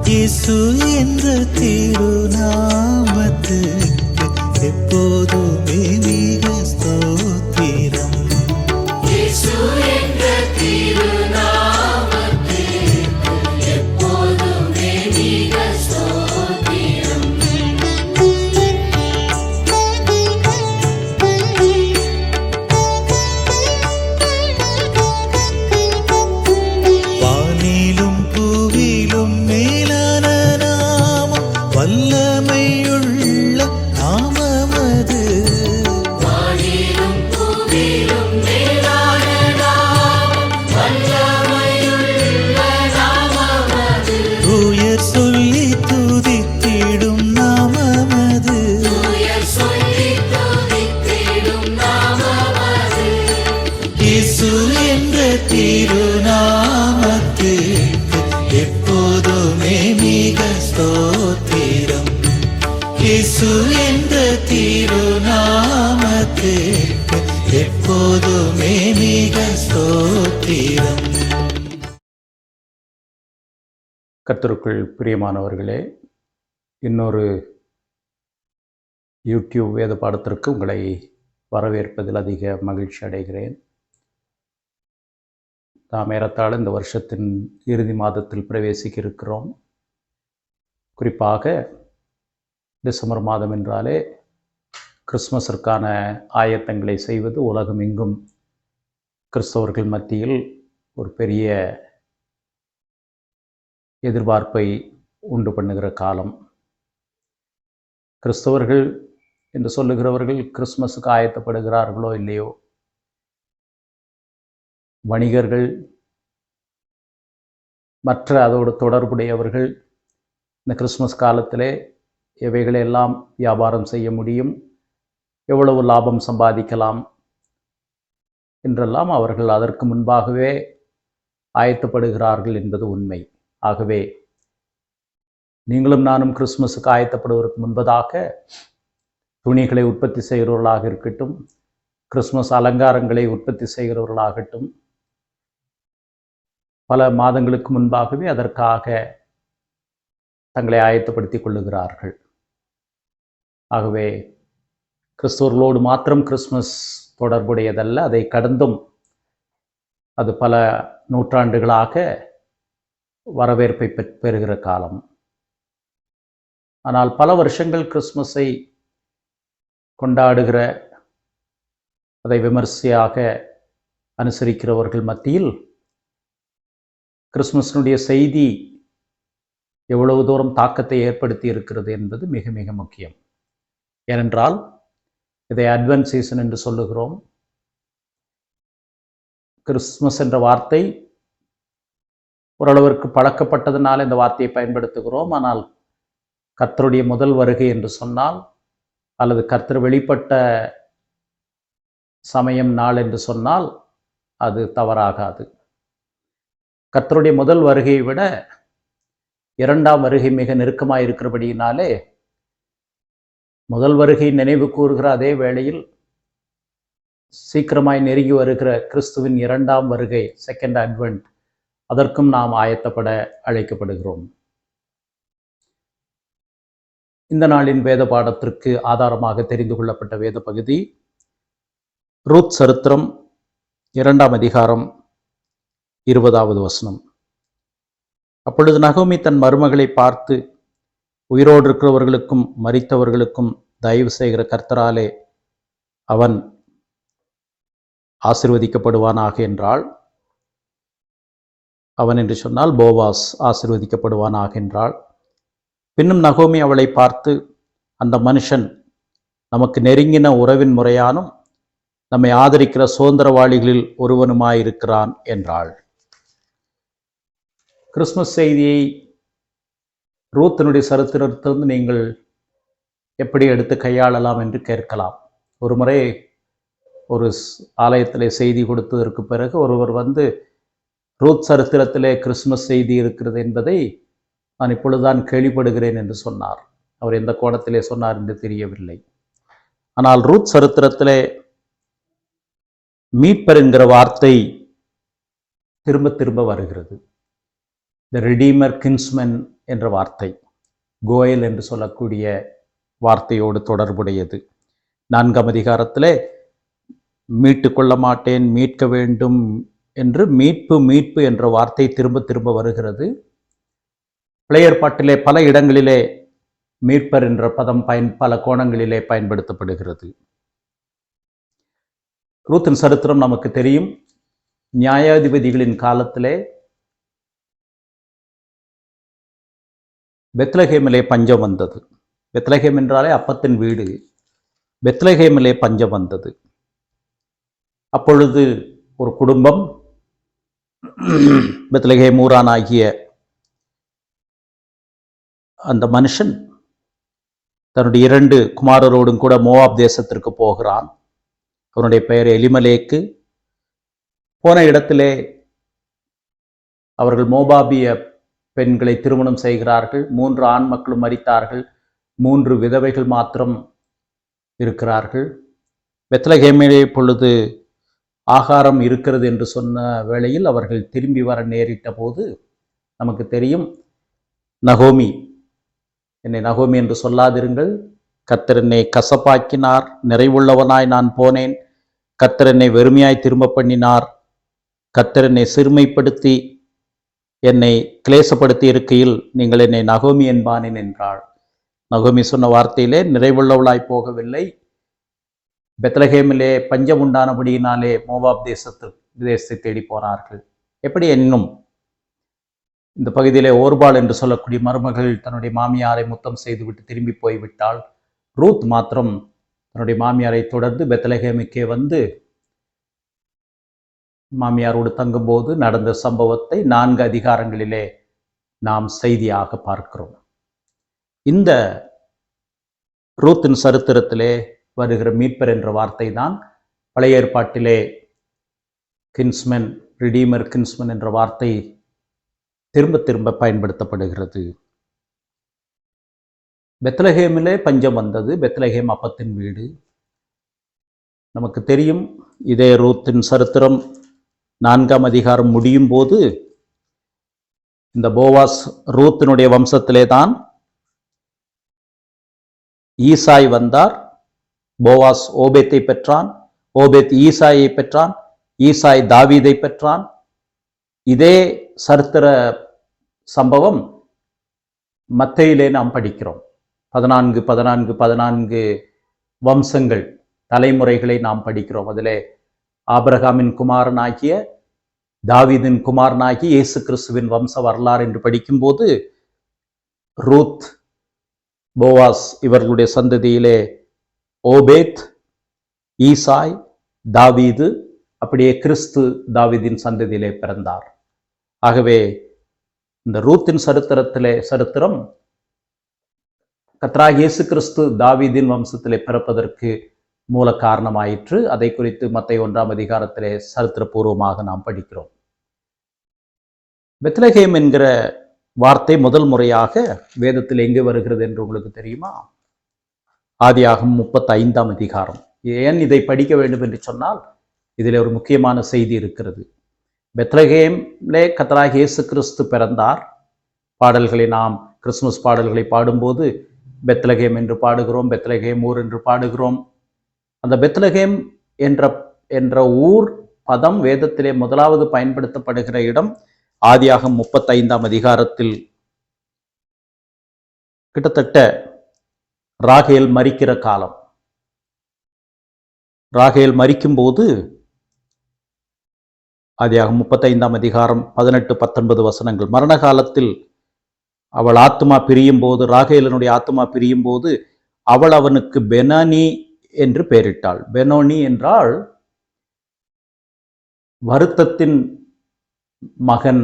இயேசு என்ற திருநாமத்துக்கு எப்போதுமே மிக ஸ்தோத்திரம். இயேசு என்ற திருநாமத்துக்கு எப்போதுமே மிக ஸ்தோத்திரம். வானிலும் பூவிலும் மேலான நாமம், வல்லமையுள்ள நாமமது. வானிலும் பூவிலும் மேலான நாமம், வல்லமையுள்ள நாமமது. உயர் சொல்லி துதித்திடும் நாமமது. உயர் சொல்லி துதித்திடும் நாமமது. இயேசு என்ற திருநாமத்துக்கு எப்போதுமே மிக ஸ்தோத்திரம். இயேசு என்ற திருநாமத்துக்கு எப்போதுமே மிக ஸ்தோத்திரம். கர்த்தருக்குள் பிரியமானவர்களே, இன்னொரு யூடியூப் வேத பாடத்திற்கு உங்களை வரவேற்பதில் அதிக மகிழ்ச்சி அடைகிறேன். நாம் ஏறத்தாழ இந்த வருஷத்தின் இறுதி மாதத்தில் பிரவேசிக்க இருக்கிறோம். குறிப்பாக டிசம்பர் மாதம் என்றாலே கிறிஸ்மஸிற்கான ஆயத்தங்களை செய்வது உலகம் எங்கும் கிறிஸ்தவர்கள் மத்தியில் ஒரு பெரிய எதிர்பார்ப்பை உண்டு பண்ணுகிற காலம். கிறிஸ்தவர்கள் என்று சொல்லுகிறவர்கள் கிறிஸ்மஸுக்கு ஆயத்தப்படுகிறார்களோ இல்லையோ, வணிகர்கள் மற்ற அதோடு தொடர்புடையவர்கள் இந்த கிறிஸ்மஸ் காலத்திலே எவைகளெல்லாம் வியாபாரம் செய்ய முடியும், எவ்வளவு லாபம் சம்பாதிக்கலாம் என்றெல்லாம் அவர்கள் அதற்கு முன்பாகவே ஆயத்தப்படுகிறார்கள் என்பது உண்மை. ஆகவே நீங்களும் நானும் கிறிஸ்மஸுக்கு ஆயத்தப்படுவதற்கு முன்பதாக துணிகளை உற்பத்தி செய்கிறவர்களாக இருக்கட்டும், கிறிஸ்மஸ் அலங்காரங்களை உற்பத்தி செய்கிறவர்களாகட்டும், பல மாதங்களுக்கு முன்பாகவே அதற்காக தங்களை ஆயத்தப்படுத்திக் கொள்ளுகிறார்கள். ஆகவே கிறிஸ்தவர்களோடு மாத்திரம் கிறிஸ்மஸ் தொடர்புடையதல்ல, அதை கடந்தும் அது பல நூற்றாண்டுகளாக வரவேற்பை பெறுகிற காலம். ஆனால் பல வருஷங்கள் கிறிஸ்மஸை கொண்டாடுகிற, அதை விமர்சையாக அனுசரிக்கிறவர்கள் மத்தியில் கிறிஸ்மஸினுடைய செய்தி எவ்வளவு தூரம் தாக்கத்தை ஏற்படுத்தி இருக்கிறது என்பது மிக மிக முக்கியம். ஏனென்றால் இதை அட்வென்ட் சீசன் என்று சொல்லுகிறோம். கிறிஸ்மஸ் என்ற வார்த்தை ஓரளவிற்கு பழக்கப்பட்டதுனால இந்த வார்த்தையை பயன்படுத்துகிறோம். ஆனால் கர்த்தருடைய முதல் வருகை என்று சொன்னால், அல்லது கர்த்தர் வெளிப்பட்ட சமயம் நாள் என்று சொன்னால் அது தவறாகாது. கர்த்தருடைய முதல் வருகையை விட இரண்டாம் வருகை மிக நெருக்கமாக இருக்கிறபடியினாலே முதல் வருகை நினைவு கூறுகிற அதே வேளையில் சீக்கிரமாய் நெருங்கி வருகிற கிறிஸ்துவின் இரண்டாம் வருகை, செகண்ட் அட்வென்ட், அதற்கும் நாம் ஆயத்தப்பட அழைக்கப்படுகிறோம். இந்த நாளின் வேத பாடத்திற்கு ஆதாரமாக தெரிந்து கொள்ளப்பட்ட வேத பகுதி ரூத் சரித்திரம் 2ஆம் அதிகாரம் 20வது வசனம். அப்பொழுது நகோமி தன் மருமகளை பார்த்து, உயிரோடு இருக்கிறவர்களுக்கும் மரித்தவர்களுக்கும் தயவு செய்கிற கர்த்தராலே அவன் ஆசீர்வதிக்கப்படுவானாக என்றாள். அவன் என்று சொன்னால் போவாஸ் ஆசீர்வதிக்கப்படுவானாக என்றாள். பின்னும் நகோமி அவளை பார்த்து, அந்த மனுஷன் நமக்கு நெருங்கின உறவின் முறையானும் நம்மை ஆதரிக்கிற சுதந்திரவாளிகளில் ஒருவனுமாயிருக்கிறான் என்றாள். கிறிஸ்மஸ் செய்தியை ரூத்தினுடைய சரித்திரத்திலிருந்து நீங்கள் எப்படி எடுத்து கையாளலாம் என்று கேட்கலாம். ஒரு முறை ஒரு ஆலயத்திலே செய்தி கொடுத்ததற்கு பிறகு ஒருவர் வந்து, ரூத் சரித்திரத்திலே கிறிஸ்மஸ் செய்தி இருக்கிறது என்பதை நான் இப்பொழுதுதான் கேள்விப்படுகிறேன் என்று சொன்னார். அவர் எந்த கோணத்திலே சொன்னார் என்று தெரியவில்லை. ஆனால் ரூத் சரித்திரத்திலே மீட்பர் என்கிற வார்த்தை திரும்ப திரும்ப வருகிறது. த ரிடீமர், கின்ஸ்மன் என்ற வார்த்தை கோயல் என்று சொல்லக்கூடிய வார்த்தையோடு தொடர்புடையது. 4ஆம் அதிகாரத்திலே மீட்டு கொள்ள மாட்டேன், மீட்க வேண்டும் என்று மீட்பு என்ற வார்த்தை திரும்ப திரும்ப வருகிறது. பழைய ஏற்பாட்டிலே பல இடங்களிலே மீட்பர் என்ற பதம் பல கோணங்களிலே பயன்படுத்தப்படுகிறது. ரூத்தின் சரித்திரம் நமக்கு தெரியும். நியாயாதிபதிகளின் காலத்திலே பெத்லகேமிலே பஞ்சம் வந்தது. பெத்லகேம் என்றாலே அப்பத்தின் வீடு. பெத்லகேமிலே பஞ்சம் வந்தது. அப்பொழுது ஒரு குடும்பம், பெத்லகேம் ஊரான் ஆகிய அந்த மனுஷன் தன்னுடைய 2 குமாரரோடும் கூட மோவாப் தேசத்திற்கு போகிறான். அவனுடைய பெயர் எலிமலேக்கு. போன இடத்திலே அவர்கள் மோபாபிய பெண்களை திருமணம் செய்கிறார்கள். 3 ஆண் மக்களும் மரித்தார்கள். 3 விதவைகள் மாத்திரம் இருக்கிறார்கள். பெத்லகேமிலே பொழுது ஆகாரம் இருக்கிறது என்று சொன்ன வேளையில் அவர்கள் திரும்பி வர நேரிட்ட போது நமக்கு தெரியும், நகோமி, என்னை நகோமி என்று சொல்லாதிருங்கள், கர்த்தர் என்னை கசப்பாக்கினார், நிறைவுள்ளவனாய் நான் போனேன், கர்த்தர் என்னை வெறுமையாய் திரும்ப பண்ணினார், கர்த்தர் என்னை சிறுமைப்படுத்தி என்னை கிளேசப்படுத்தி இருக்கையில் நீங்கள் என்னை நகோமி என்பானேன் என்றாள். நகோமி சொன்ன வார்த்தையிலே நிறைவுள்ளவளாய் போகவில்லை. பெத்லகேமிலே பஞ்சம் உண்டானபடியினாலே மோவாப் தேசத்தை தேடி போனார்கள். எப்படி என்னும் இந்த பகுதியிலே ஓர்பால் என்று சொல்லக்கூடிய மருமகள் தன்னுடைய மாமியாரை முத்தம் செய்துவிட்டு திரும்பி போய்விட்டாள். ரூத் மாத்திரம் தன்னுடைய மாமியாரை தொடர்ந்து பெத்லகேமுக்கே வந்து மாமியாரோடு தங்கும்போது நடந்த சம்பவத்தை 4 அதிகாரங்களிலே நாம் செய்தியாக பார்க்கிறோம். இந்த ரூத்தின் சரித்திரத்திலே வருகிற மீட்பர் என்ற வார்த்தை தான் பழைய ஏற்பாட்டிலே கின்ஸ்மன், ரிடீமர், கின்ஸ்மன் என்ற வார்த்தை திரும்ப திரும்ப பயன்படுத்தப்படுகிறது. பெத்லகேமிலே பஞ்சம் வந்தது. பெத்லகேம் அப்பத்தின் வீடு. நமக்கு தெரியும், இதே ரூத்தின் சரித்திரம் 4ஆம் அதிகாரம் முடியும் போது இந்த போவாஸ் ரூத்தினுடைய வம்சத்திலே தான் ஈசாய் வந்தார். போவாஸ் ஓபேத்தை பெற்றான், ஓபேத் ஈசாயை பெற்றான், ஈசாய் தாவீதை பெற்றான். இதே சரித்திர சம்பவம் மத்தேயிலே நாம் படிக்கிறோம். 14 வம்சங்கள், தலைமுறைகளை நாம் படிக்கிறோம். அதிலே ஆபிரகாமின் குமாரனாகிய தாவீதின் குமாரனாகிய இயேசு கிறிஸ்துவின் வம்ச வரலாறு என்று படிக்கும்போது ரூத், போவாஸ் இவர்களுடைய சந்ததியிலே ஓபேத், ஈசாய், தாவீது, அப்படியே கிறிஸ்து தாவீதின் சந்ததியிலே பிறந்தார். ஆகவே இந்த ரூத்தின் சரித்திரம் கர்த்தராகிய இயேசு கிறிஸ்து தாவீதின் வம்சத்திலே பிறப்பதற்கு மூல காரணமாயிற்று. அதை குறித்து மத்தேயு 1ஆம் அதிகாரத்திலே சரித்திரபூர்வமாக நாம் படிக்கிறோம். பெத்லகேம் என்கிற வார்த்தை முதல் முறையாக வேதத்தில் எங்கே வருகிறது என்று உங்களுக்கு தெரியுமா? ஆதியாகமம் 35ஆம் அதிகாரம். ஏன் இதை படிக்க வேண்டும் என்று சொன்னால், இதில் ஒரு முக்கியமான செய்தி இருக்கிறது. பெத்லகேம்லே கர்த்தராகிய இயேசு கிறிஸ்து பிறந்தார். பாடல்களை நாம் கிறிஸ்துமஸ் பாடல்களை பாடும்போது பெத்லகேம் என்று பாடுகிறோம், பெத்லகேம் ஊர் என்று பாடுகிறோம். அந்த பெத்லகேம் என்ற ஊர் பதம் வேதத்திலே முதலாவது பயன்படுத்தப்படுகிற இடம் ஆதியாகமம் 35ஆம் அதிகாரத்தில் கிட்டத்தட்ட ராகேல் மரிக்கிற காலம். ராகேல் மரிக்கும் போது ஆதியாகமம் 35ஆம் அதிகாரம் 18-19 வசனங்கள். மரண காலத்தில் அவள் ஆத்துமா பிரியும் போது, ராகேலனுடைய ஆத்துமா பிரியும் போது அவள் அவனுக்கு பெனானி என்று பெயரிட்டாள். பெனோனி என்றால் வருத்தத்தின் மகன்,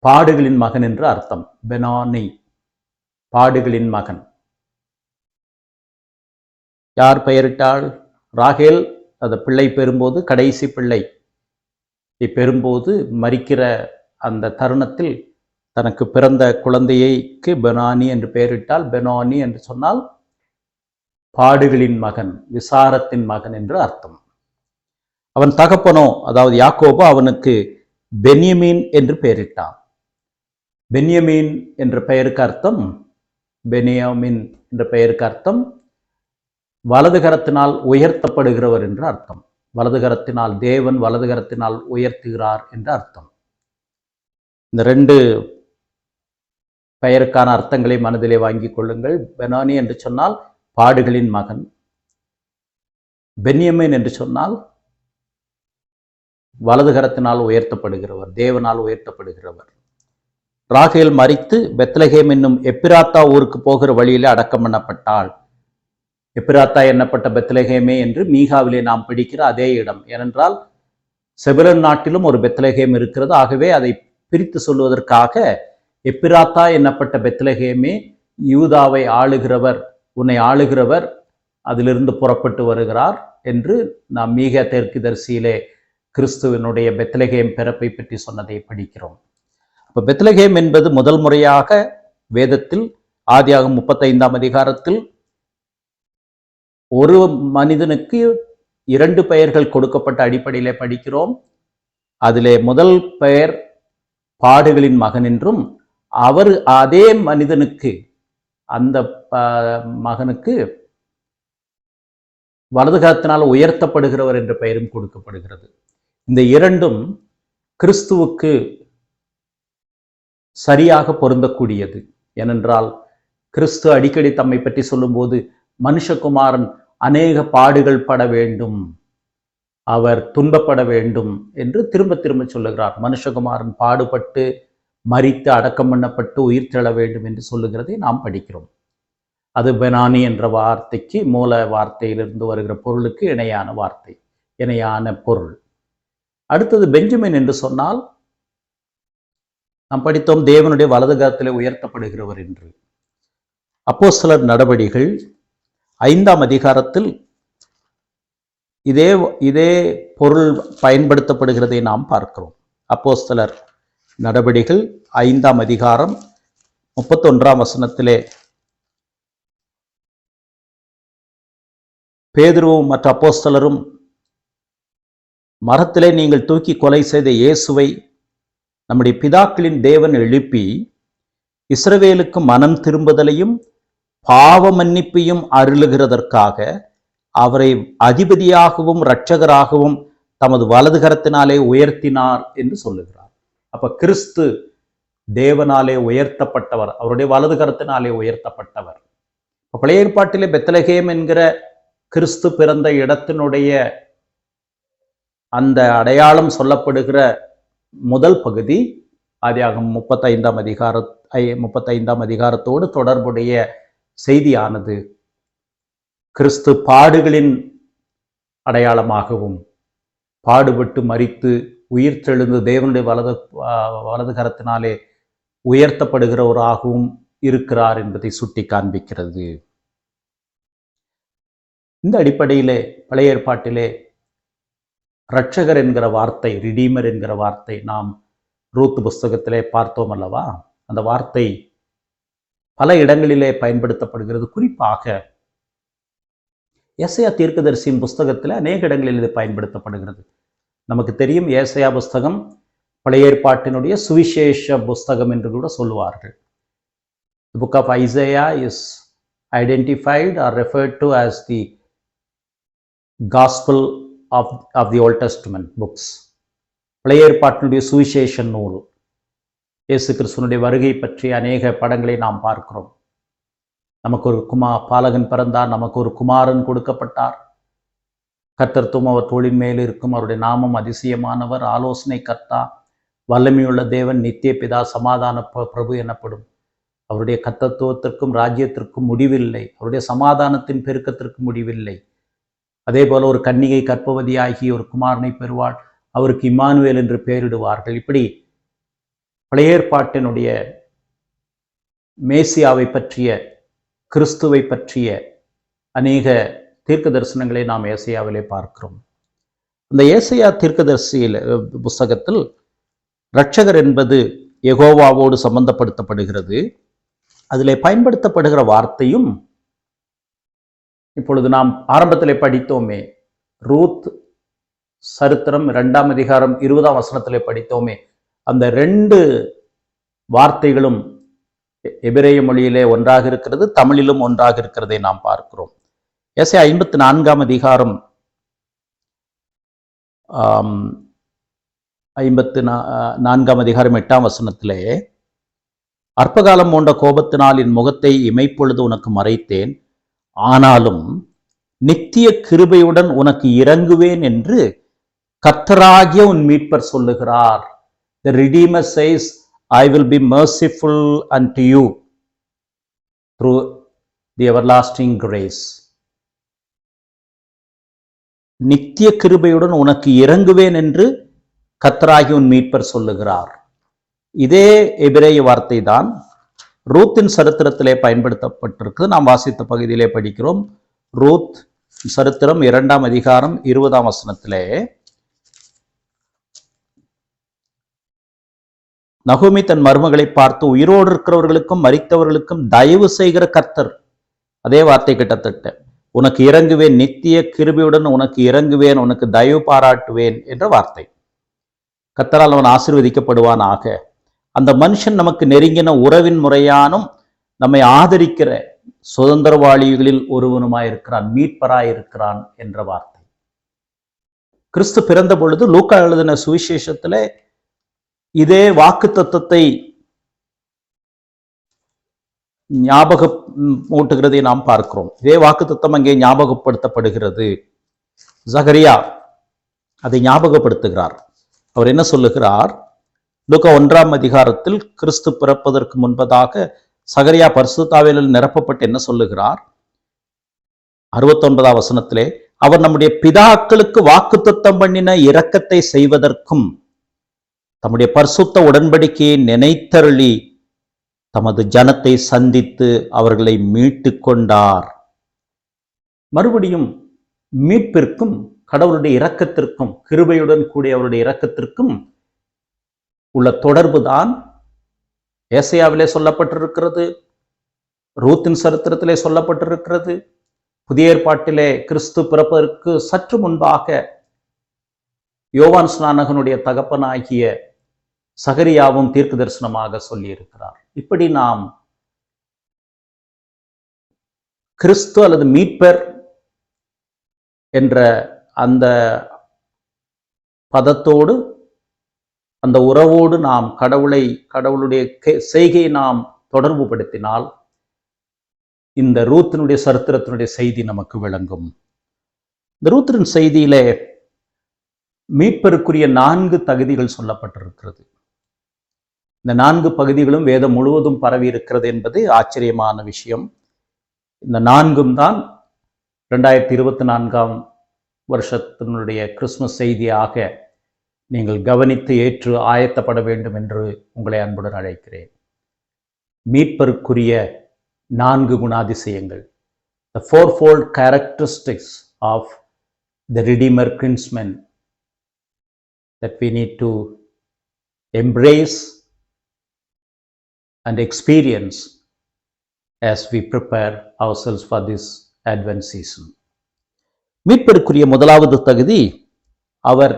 பாடுகளின் மகன் என்று அர்த்தம். பெனானி, பாடுகளின் மகன். யார் பெயரிட்டாள்? ராகேல். அந்த பிள்ளை பெறும்போது, கடைசி பிள்ளை பெறும்போது மரிக்கிற அந்த தருணத்தில் தனக்கு பிறந்த குழந்தைக்கு பெனானி என்று பெயரிட்டால். பெனானி என்று சொன்னால் பாடுகளின் மகன், விசாரத்தின் மகன் என்று அர்த்தம். அவன் தகப்பனோ, அதாவது யாக்கோபோ, அவனுக்கு பென்யமீன் என்று பெயரிட்டான். பென்யமீன் என்ற பெயருக்கு அர்த்தம், பெனியாமின் என்ற பெயருக்கு அர்த்தம் வலது கரத்தினால் உயர்த்தப்படுகிறவர் என்று அர்த்தம். வலது கரத்தினால், தேவன் வலது கரத்தினால் உயர்த்துகிறார் என்று அர்த்தம். இந்த 2 பெயருக்கான அர்த்தங்களை மனதிலே வாங்கிக் கொள்ளுங்கள். பெனானி என்று சொன்னால் பாடுகளின் மகன், பென்யமீன் என்று சொன்னால் வலது கரத்தினால் உயர்த்தப்படுகிறவர், தேவனால் உயர்த்தப்படுகிறவர். ராகேல் மரித்து பெத்லகேம் என்னும் எப்பிராத்தா ஊருக்கு போகிற வழியிலே அடக்கம் பண்ணப்பட்டாள். எப்பிராத்தா எண்ணப்பட்ட பெத்லகேமே என்று மீகாவிலே நாம் பிடிக்கிற அதே இடம். ஏனென்றால் செபுலோன் நாட்டிலும் ஒரு பெத்லகேம் இருக்கிறது. ஆகவே அதை பிரித்து சொல்வதற்காக எப்பிராத்தா எண்ணப்பட்ட பெத்லகேமே, யூதாவை ஆளுகிறவர், உன்னை ஆளுகிறவர் அதிலிருந்து புறப்பட்டு வருகிறார் என்று நாம் மீகா தீர்க்கதரிசியிலே கிறிஸ்துவனுடைய பெத்லகேம் பிறப்பை பற்றி சொன்னதை படிக்கிறோம். இப்போ பெத்லகேம் என்பது முதல் முறையாக வேதத்தில் ஆதியாகமம் 35ஆம் அதிகாரத்தில் ஒரு மனிதனுக்கு 2 பெயர்கள் கொடுக்கப்பட்ட அடிப்படையிலே படிக்கிறோம். அதிலே முதல் பெயர் பாடுகளின் மகன் என்றும், அவர் அதே மனிதனுக்கு, அந்த மகனுக்கு வலது கரத்தினால் உயர்த்தப்படுகிறவர் என்ற பெயரும் கொடுக்கப்படுகிறது. இந்த 2ம் கிறிஸ்துவுக்கு சரியாக பொருந்தக்கூடியது. ஏனென்றால் கிறிஸ்து அடிக்கடி தம்மை பற்றி சொல்லும்போது மனுஷகுமாரன் அநேக பாடுகள் பட வேண்டும், அவர் துன்பப்பட வேண்டும் என்று திரும்ப திரும்ப சொல்லுகிறார். மனுஷகுமாரன் பாடுபட்டு மரித்து அடக்கம் பண்ணப்பட்டு உயிர் தெழ வேண்டும் என்று சொல்லுகிறதை நாம் படிக்கிறோம். அது பெனானி என்ற வார்த்தைக்கு, மூல வார்த்தையிலிருந்து வருகிற பொருளுக்கு இணையான வார்த்தை, இணையான பொருள். அடுத்தது பெஞ்சமின் என்று சொன்னால் நாம் படித்தோம், தேவனுடைய வலது கரத்திலே உயர்த்தப்படுகிறவர் என்று. அப்போஸ்தலர் நடபடிகள் 5ஆம் அதிகாரத்தில் இதே பொருள் பயன்படுத்தப்படுகிறதை நாம் பார்க்கிறோம். அப்போஸ்தலர் நடபடிகள் 5ஆம் அதிகாரம் 31ஆம் வசனத்திலே பேதுருவும் மற்ற அப்போஸ்தலரும் மரத்திலே நீங்கள் தூக்கி கொலை செய்த இயேசுவை நம்முடைய பிதாக்களின் தேவன் எழுப்பி இஸ்ரவேலுக்கு மனம் திரும்புதலையும் பாவ மன்னிப்பையும் அருளுகிறதற்காக அவரை அதிபதியாகவும் இரட்சகராகவும் தமது வலது கரத்தினாலே உயர்த்தினார் என்று சொல்லுகிறார். அப்ப கிறிஸ்து தேவனாலே உயர்த்தப்பட்டவர், அவருடைய வலது கரத்தினாலே உயர்த்தப்பட்டவர். பழைய ஏற்பாட்டிலே பெத்லகேம் என்கிற கிறிஸ்து பிறந்த இடத்தினுடைய அந்த அடையாளம் சொல்லப்படுகிற முதல் பகுதி ஆதியாகமம் 35ஆம் அதிகாரத்தோடு தொடர்புடைய செய்தியானது கிறிஸ்து பாடுகளின் அடையாளமாகவும், பாடுபட்டு மரித்து உயிர் தெழுந்து தேவனுடைய வலது கரத்தினாலே உயர்த்தப்படுகிறவராகவும் இருக்கிறார் என்பதை சுட்டி காண்பிக்கிறது. இந்த அடிப்படையிலே பழைய ஏற்பாட்டிலே இரட்சகர் என்கிற வார்த்தை, ரிடீமர் என்கிற வார்த்தை நாம் ரூத் புஸ்தகத்திலே பார்த்தோம் அல்லவா? அந்த வார்த்தை பல இடங்களிலே பயன்படுத்தப்படுகிறது. குறிப்பாக ஏசாயா தீர்க்கதரிசியின் புஸ்தகத்தில் அநேக இடங்களில் இது பயன்படுத்தப்படுகிறது. நமக்கு தெரியும், ஏசாயா புஸ்தகம் பழைய ஏற்பாட்டினுடைய சுவிசேஷ புஸ்தகம் என்று கூட சொல்லுவார்கள். The book of Isaiah is identified or referred to as the Gospel of the Old Testament books. பழைய ஏற்பாட்டினுடைய சுவிசேஷ நூல். இயேசு கிறிஸ்துவனுடைய வருகை பற்றி அநேக படங்களை நாம் பார்க்கிறோம். நமக்கு ஒரு பாலகன் பிறந்தார், நமக்கு ஒரு குமாரன் கொடுக்கப்பட்டார், கர்த்தர்த்துவம் அவர் தோளின் மேல் இருக்கும், அவருடைய நாமம் அதிசயமானவர், ஆலோசனை கர்த்தா, வல்லமையுள்ள தேவன், நித்திய பிதா, சமாதான பிரபு எனப்படும். அவருடைய கர்த்தத்துவத்திற்கும் ராஜ்யத்திற்கும் முடிவில்லை, அவருடைய சமாதானத்தின் பெருக்கத்திற்கு முடிவில்லை. அதே போல ஒரு கன்னிகை கர்ப்பவதியாகி ஒரு குமாரனை பெறுவாள், அவருக்கு இம்மானுவேல் என்று பெயரிடுவார்கள். இப்படி பழைய ஏற்பாட்டினுடைய மேசியாவை பற்றிய, கிறிஸ்துவை பற்றிய அநேக தீர்க்க தரிசனங்களை நாம் ஏசாயாவிலே பார்க்கிறோம். அந்த ஏசாயா தீர்க்கதரிசியில் புஸ்தகத்தில் இரட்சகர் என்பது யெகோவாவோடு சம்பந்தப்படுத்தப்படுகிறது. அதிலே பயன்படுத்தப்படுகிற வார்த்தையும் இப்பொழுது நாம் ஆரம்பத்திலே படித்தோமே, ரூத் சரித்திரம் 2ஆம் அதிகாரம் 20ஆம் வசனத்திலே படித்தோமே, அந்த 2 வார்த்தைகளும் எபிரேய மொழியிலே ஒன்றாக இருக்கிறது, தமிழிலும் ஒன்றாக இருக்கிறதை நாம் பார்க்கிறோம். ஏசாயா 54 அதிகாரம் 54 அதிகாரம் 8 வசனத்திலே, அற்பகாலம் போன்ற கோபத்தினால் என் முகத்தை இமைப்பொழுது உனக்கு மறைத்தேன், ஆனாலும் நித்திய கிருபையுடன் உனக்கு இறங்குவேன் என்று கர்த்தராகிய உன் மீட்பர் சொல்லுகிறார். The Redeemer says, I will be merciful unto you through the everlasting grace. நித்திய கிருபையுடன் உனக்கு இறங்குவேன் என்று கர்த்தராகிய உன் மீட்பர் சொல்லுகிறார். இதே எபிரேய வார்த்தை தான் ரூத்தின் சரித்திரத்திலே பயன்படுத்தப்பட்டிருக்கு. நாம் வாசித்த பகுதியிலே படிக்கிறோம். ரூத் சரித்திரம் 2 அதிகாரம் 20 வசனத்திலே, நகோமி தன் மருமகளை பார்த்து, உயிரோடு இருக்கிறவர்களுக்கும் மரித்தவர்களுக்கும் தயவு செய்கிற கர்த்தர், அதே வார்த்தை கிட்டத்தட்ட, உனக்கு இறங்குவேன், நித்திய கிருபையுடன் உனக்கு இறங்குவேன், உனக்கு தயவு பாராட்டுவேன் என்ற வார்த்தை. கர்த்தரால் அவன் ஆசீர்வதிக்கப்படுவானாக. அந்த மனுஷன் நமக்கு நெருங்கின உறவின் முறையானும் நம்மை ஆதரிக்கிற சுதந்திரவாளிகளில் ஒருவனுமாயிருக்கிறான், மீட்பராயிருக்கிறான் என்ற வார்த்தை. கிறிஸ்து பிறந்த பொழுது லூக்கா எழுதின சுவிசேஷத்திலே இதே வாக்கு தத்துவத்தை ஞாபகமூட்டுகிறதை நாம் பார்க்கிறோம். இதே வாக்கு தத்துவம் அங்கே ஞாபகப்படுத்தப்படுகிறது. சகரியா அதை ஞாபகப்படுத்துகிறார். அவர் என்ன சொல்லுகிறார்? லூக்கா 1 அதிகாரத்தில் கிறிஸ்து பிறப்பதற்கு முன்பதாக சகரியா பரிசுத்தாவியால் நிரப்பப்பட்டு என்ன சொல்லுகிறார்? 69 வசனத்திலே, அவர் நம்முடைய பிதாக்களுக்கு வாக்குத்தத்தம் பண்ணின இரக்கத்தை செய்வதற்கும் தம்முடைய பரிசுத்த உடன்படிக்கையை நினைத்தருளி தமது ஜனத்தை சந்தித்து அவர்களை மீட்டு கொண்டார். மறுபடியும் மீட்பிற்கும் கடவுளுடைய இரக்கத்திற்கும், கிருபையுடன் கூடிய அவருடைய இரக்கத்திற்கும் உள்ள தொடர்பு தான் ஏசாயாவிலே சொல்லப்பட்டிருக்கிறது, ரூத்தின் சரித்திரத்திலே சொல்லப்பட்டிருக்கிறது. புதிய ஏற்பாட்டிலே கிறிஸ்து பிறப்பதற்கு சற்று முன்பாக யோவான் ஸ்நானகனுடைய தகப்பனாகிய சகரியாவும் தீர்க்க தரிசனமாக சொல்லியிருக்கிறார். இப்படி நாம் கிறிஸ்து அல்லது மீட்பர் என்ற அந்த பதத்தோடு, அந்த உறவோடு நாம் கடவுளுடைய செய்கையை நாம் தொடர்பு படுத்தினால் இந்த ரூத்தினுடைய சரித்திரத்தினுடைய செய்தி நமக்கு விளங்கும். இந்த ரூத்தின் செய்தியிலே மீட்பருக்குரிய 4 தகுதிகள் சொல்லப்பட்டிருக்கிறது. இந்த 4 பகுதிகளும் வேதம் முழுவதும் பரவி இருக்கிறது என்பது ஆச்சரியமான விஷயம். இந்த 4ம் தான் 2024 வருஷத்தினுடைய கிறிஸ்துமஸ் செய்தியாக நீங்கள் கவனித்து ஏற்று ஆயத்தப்பட வேண்டும் என்று உங்களை அன்புடன் அழைக்கிறேன். மீட்பருக்குரிய 4 குணாதிசயங்கள், the fourfold characteristics of the Redeemer kinsman that we need to embrace and experience as we prepare ourselves for this Advent season. மீட்பருக்குரிய முதலாவது தகுதி, அவர்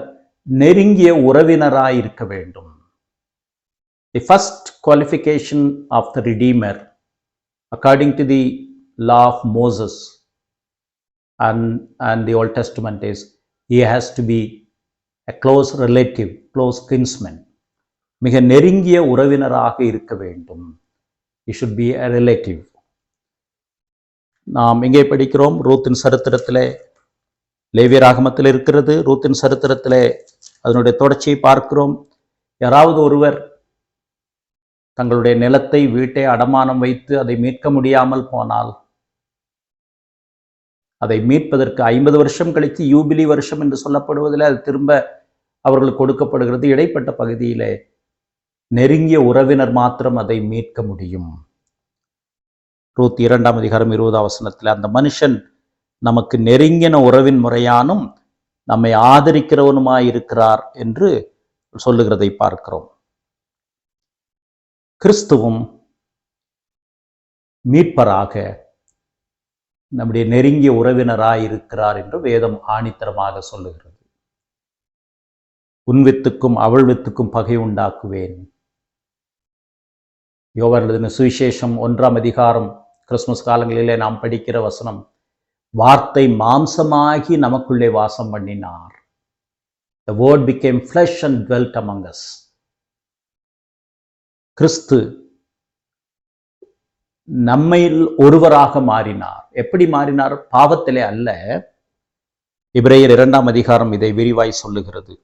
நெருங்கிய உறவினராயிருக்க வேண்டும். The first qualification of the Redeemer, according to the law of Moses and the Old Testament, is he has to be a close relative, close kinsman. மிக நெருங்கிய உறவினராக இருக்க வேண்டும். He should be a relative. நாம் இங்கே படிக்கிறோம், ரூத்தின் சரித்திரத்திலே, லேவியராகமத்தில் இருக்கிறது. ரூத்தின் சரித்திரத்திலே அதனுடைய தொடர்ச்சியை பார்க்கிறோம். யாராவது ஒருவர் தங்களுடைய நிலத்தை, வீட்டை அடமானம் வைத்து அதை மீட்க முடியாமல் போனால், அதை மீட்பதற்கு 50 வருஷம் கழித்து யூபிலி வருஷம் என்று சொல்லப்படுவதில் அது திரும்ப அவர்களுக்கு கொடுக்கப்படுகிறது. இடைப்பட்ட பகுதியிலே நெருங்கிய உறவினர் மாத்திரம் அதை மீட்க முடியும். ரூத் 2 அதிகாரம் 20 வசனத்தில், அந்த மனுஷன் நமக்கு நெருங்கின உறவின் முறையானும் நம்மை ஆதரிக்கிறவனுமாயிருக்கிறார் என்று சொல்லுகிறதை பார்க்கிறோம். கிறிஸ்துவும் மீட்பராக நம்முடைய நெருங்கிய உறவினராயிருக்கிறார் என்று வேதம் ஆணித்தரமாக சொல்லுகிறது. உன் வித்துக்கும் அவள் வித்துக்கும் பகை உண்டாக்குவேன். யோவான் எழுதின சுவிசேஷம் 1ஆம் அதிகாரம் கிறிஸ்துமஸ் காலங்களிலே நாம் படிக்கிற வசனம், வார்த்தை மாம்சமாகி நமக்குள்ளே வாசம் பண்ணினார். The word became flesh and dwelt among us. கிறிஸ்து நம்மையில் ஒருவராக மாறினார். எப்படி மாறினார்? பாவத்திலே அல்ல. எபிரேயர் 2ஆம் அதிகாரம் இதை விரிவாய் சொல்லுகிறது.